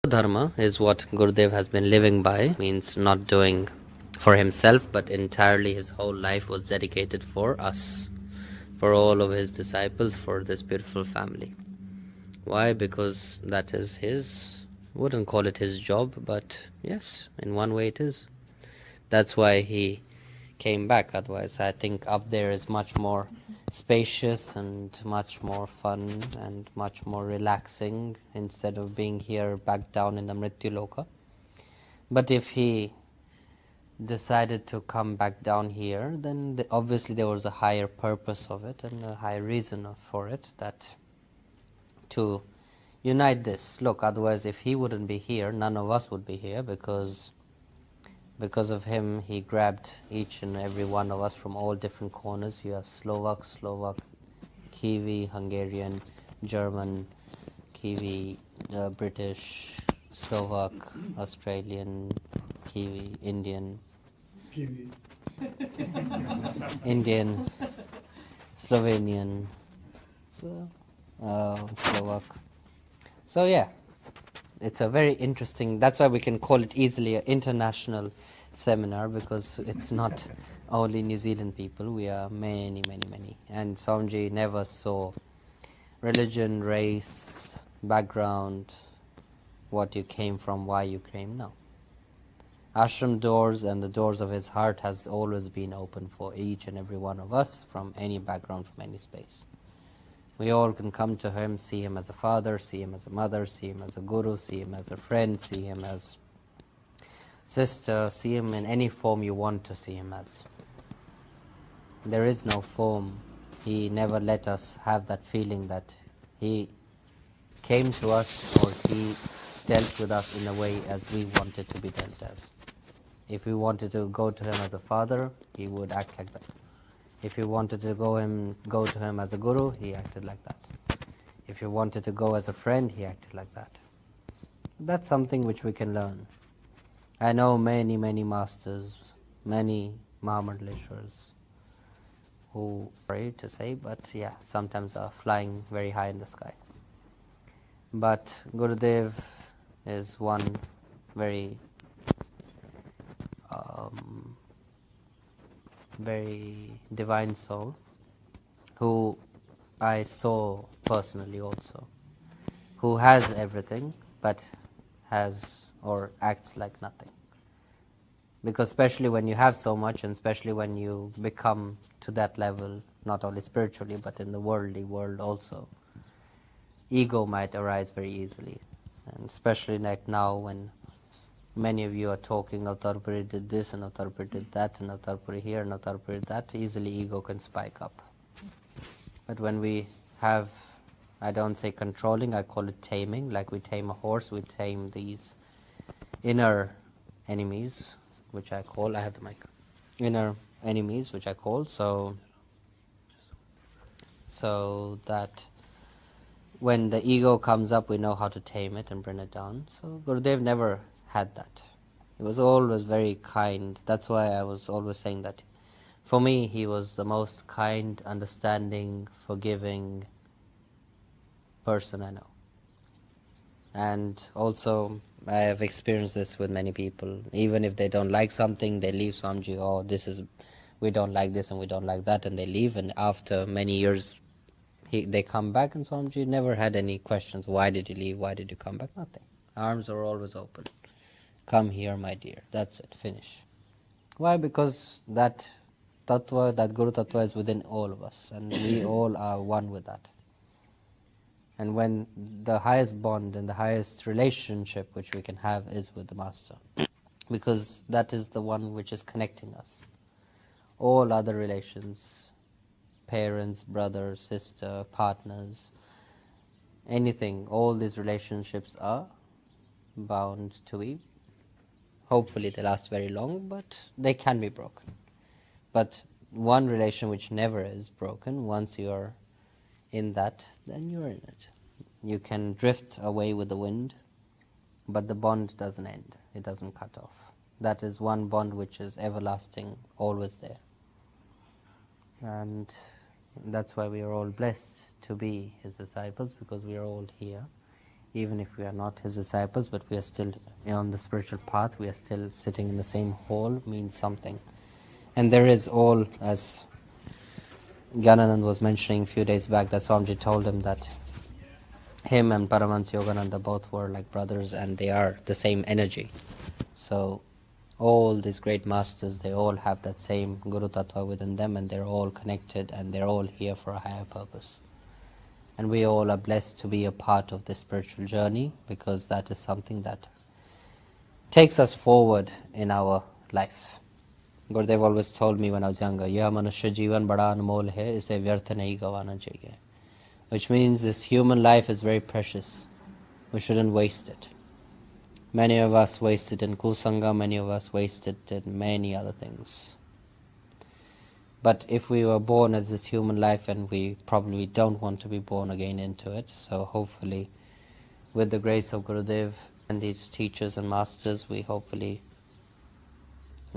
Dharma is what Gurudev has been living by, means not doing for himself, but entirely his whole life was dedicated for us, for all of his disciples, for this beautiful family. Why? Because that is his, wouldn't call it his job, but yes, in one way it is. That's why he came back. Otherwise, I think up there is much more spacious and much more fun and much more relaxing instead of being here back down in the Mrityu Loka. But if he decided to come back down here, then obviously there was a higher purpose of it and a higher reason for it, that to unite this. Look, otherwise if he wouldn't be here, none of us would be here, because of him he grabbed each and every one of us from all different corners. You have Slovak, Kiwi, Hungarian, German, Kiwi, British, Slovak, Australian, Kiwi, Indian, Indian, Slovenian, Slovak. So yeah, it's a very interesting, that's why we can call it easily an international seminar, because it's not only New Zealand people, we are many. And Swamiji never saw religion, race, background, what you came from, why you came. No. Ashram doors and the doors of his heart has always been open for each and every one of us, from any background, from any space. We all can come to him, see him as a father, see him as a mother, see him as a guru, see him as a friend, see him as sister, see him in any form you want to see him as. There is no form. He never let us have that feeling that he came to us or he dealt with us in a way as we wanted to be dealt as. If we wanted to go to him as a father, he would act like that. If you wanted to go to him as a guru, he acted like that. If you wanted to go as a friend, he acted like that. That's something which we can learn. I know many masters, many Mahamandaleshwaras who, sorry to say, but yeah, sometimes are flying very high in the sky. But Gurudev is one very divine soul who I saw personally also, who has everything but has or acts like nothing. Because especially when you have so much, and especially when you become to that level, not only spiritually but in the worldly world also, ego might arise very easily. And especially like now, when many of you are talking, Avatar Puri did this and Avatar Puri did that and Avatar Puri here and Avatar Puri that, easily ego can spike up. But when we have, I don't say controlling, I call it taming, like we tame a horse, we tame these inner enemies, which I call, I have the mic, inner enemies, which I call, so that when the ego comes up, we know how to tame it and bring it down. So Gurudev never had that. He was always very kind. That's why I was always saying that for me he was the most kind, understanding, forgiving person I know. And also I have experienced this with many people. Even if they don't like something, they leave Swamiji, oh, we don't like this and we don't like that, and they leave, and after many years they come back, and Swamiji never had any questions. Why did you leave? Why did you come back? Nothing. Arms are always open. Come here, my dear. That's it. Finish. Why? Because that tattva, that Guru tattva is within all of us, and we all are one with that. And when the highest bond and the highest relationship which we can have is with the Master, because that is the one which is connecting us. All other relations, parents, brother, sister, partners, anything, all these relationships are bound to be, hopefully they last very long, but they can be broken. But one relation which never is broken, once you are in that, then you're in it. You can drift away with the wind, but the bond doesn't end. It doesn't cut off. That is one bond which is everlasting, always there. And that's why we are all blessed to be his disciples, because we are all here. even if we are not his disciples, but we are still on the spiritual path, we are still sitting in the same hall, means something. And there is all, as Gyananand was mentioning a few days back, that Swamiji told him that him and Paramahansa Yogananda both were like brothers, and they are the same energy. So all these great masters, they all have that same Guru Tattva within them, and they're all connected, and they're all here for a higher purpose. And we all are blessed to be a part of this spiritual journey, because that is something that takes us forward in our life. Gurudev always told me when I was younger, "Yah manushya jeevan bada anmol hai, ise vyarth nahi gavana chahiye." Which means this human life is very precious. We shouldn't waste it. Many of us waste it in kusanga, many of us waste it in many other things. But if we were born as this human life, and we probably don't want to be born again into it, so hopefully with the grace of Gurudev and these teachers and masters, we hopefully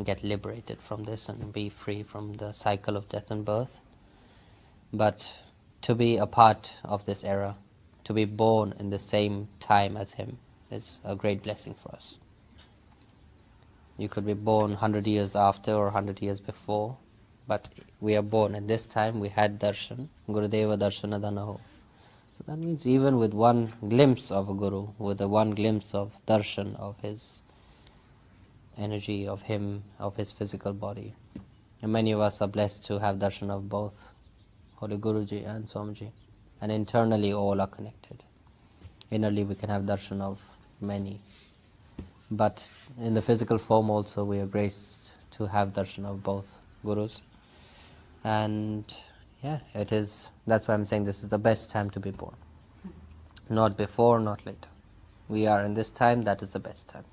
get liberated from this and be free from the cycle of death and birth. But to be a part of this era, to be born in the same time as him, is a great blessing for us. You could be born 100 years after or 100 years before, but we are born at this time. We had darshan, Gurudeva darshana danaho. So that means even with one glimpse of a Guru, with a one glimpse of darshan of his energy, of him, of his physical body. And many of us are blessed to have darshan of both Holy Guruji and Swamiji. And internally all are connected. Innerly we can have darshan of many. But in the physical form also we are graced to have darshan of both Gurus. And yeah, that's why I'm saying this is the best time to be born. Not before, not later. We are in this time, that is the best time.